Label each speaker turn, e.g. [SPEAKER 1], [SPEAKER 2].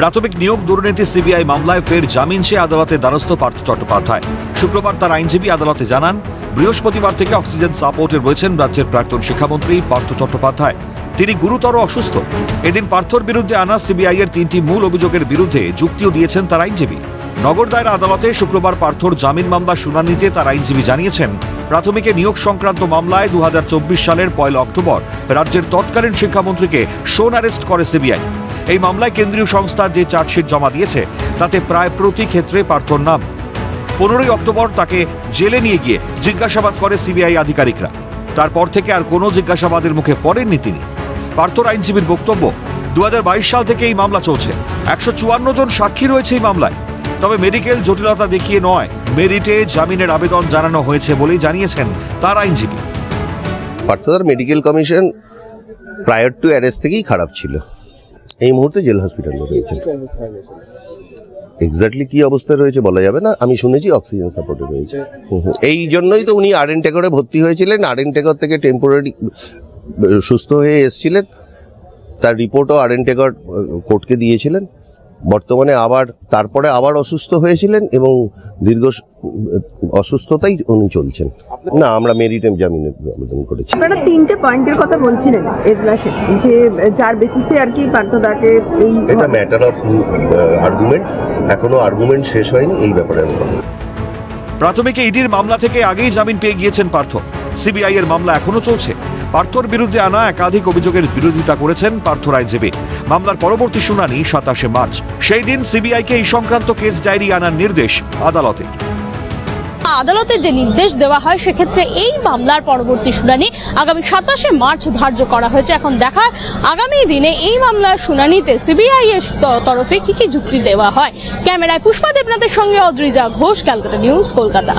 [SPEAKER 1] প্রাথমিক নিয়োগ দুর্নীতি সিবিআই মামলায় ফের জামিন চেয়ে আদালতে দ্বারস্থ পার্থ চট্টোপাধ্যায়। শুক্রবার তার আইনজীবী আদালতে জানান, বৃহস্পতিবার থেকে অক্সিজেন সাপোর্টে রয়েছেন রাজ্যের প্রাক্তন শিক্ষামন্ত্রী পার্থ চট্টোপাধ্যায়। তিনি গুরুতর অসুস্থ। এদিন পার্থর বিরুদ্ধে আনা সিবিআই এর 3টি মূল অভিযোগের বিরুদ্ধে যুক্তিও দিয়েছেন তার আইনজীবী। নগর দায়রা আদালতে শুক্রবার পার্থর জামিন মামলা শুনানিতে তার আইনজীবী জানিয়েছেন, প্রাথমিকে নিয়োগ সংক্রান্ত মামলায় 2024 সালের 1 অক্টোবর রাজ্যের তৎকালীন শিক্ষামন্ত্রীকে শোন অ্যারেস্ট করে সিবিআই। এই মামলায় কেন্দ্রীয় সংস্থা যে চার্জশিট জমা দিয়েছে তাতে প্রায় প্রতি ক্ষেত্রে পার্থর নাম। 15 অক্টোবর তাকে জেলে নিয়ে গিয়ে জিজ্ঞাসাবাদ করে সিবিআই আধিকারিকরা। তারপর থেকে আর কোনো জিজ্ঞাসাবাদের মুখে পড়েননি তিনি। পার্থর আইনজীবীর বক্তব্য, 2022 সাল থেকে এই মামলা চলছে। 154 জন সাক্ষী রয়েছে এই মামলায়। তবে মেডিকেল জটিলতা দেখিয়ে নয়, মেরিটে জামিনের আবেদন জানানো হয়েছে বলেই জানিয়েছেন তার আইনজীবী।
[SPEAKER 2] পার্থদার medical commission prior to arrest থেকেই খারাপ ছিল। এই মুহূর্তে জেল হসপিটালে রয়েছে। এক্স্যাক্টলি কি অবস্থায় রয়েছে বলা যাবে না। আমি শুনেছি অক্সিজেন সাপোর্টে রয়েছে। এই জন্যই তো উনি আরএন টেকরে ভর্তি হয়েছিলেন। আরএন টেকর থেকে টেম্পোরারি সুস্থ হয়ে এসেছিলেন। তার রিপোর্টও আরএন টেকর কোর্টকে দিয়েছিলেন। বর্তমানে তারপরে আবার অসুস্থ হয়েছিলেন এবং দীর্ঘ অসুস্থতাই উনি চলছেন। না, আমরা মেরিটে জামিনের আবেদন করেছি।
[SPEAKER 3] আপনারা 3টে পয়েন্টের কথা বলছিলেন এজলাসে, যে যার বেসিসে আর কি পার্থদাকে এই
[SPEAKER 2] এটা ম্যাটার অফ আর্গুমেন্ট, এখনো আর্গুমেন্ট শেষ হয়নি এই ব্যাপারে।
[SPEAKER 1] প্রাথমিকে ইডির মামলা থেকে আগেই জামিন পেয়ে গিয়েছেন পার্থ। সিবিআই এর মামলা এখনো চলছে। পার্থর বিরুদ্ধে আনা একাধিক অভিযোগের বিরোধিতা করেছেন পার্থর আইনজীবী। মামলার পরবর্তী শুনানি 27 মার্চ। সেই দিন সিবিআইকে এই সংক্রান্ত কেস ডায়েরি আনার নির্দেশ আদালতে।
[SPEAKER 4] আদালতে যে নির্দেশ দেওয়া হয় সেক্ষেত্রে এই মামলার পরবর্তী শুনানি আগামী 27 মার্চ ধার্য করা হয়েছে। এখন দেখার আগামী দিনে এই মামলার শুনানিতে সিবিআই এর তরফে কি কি যুক্তি দেওয়া হয়। ক্যামেরায় পুষ্পা দেবনাথের সঙ্গে অদ্রিজা ঘোষ, ক্যালকাটা নিউজ, কলকাতা।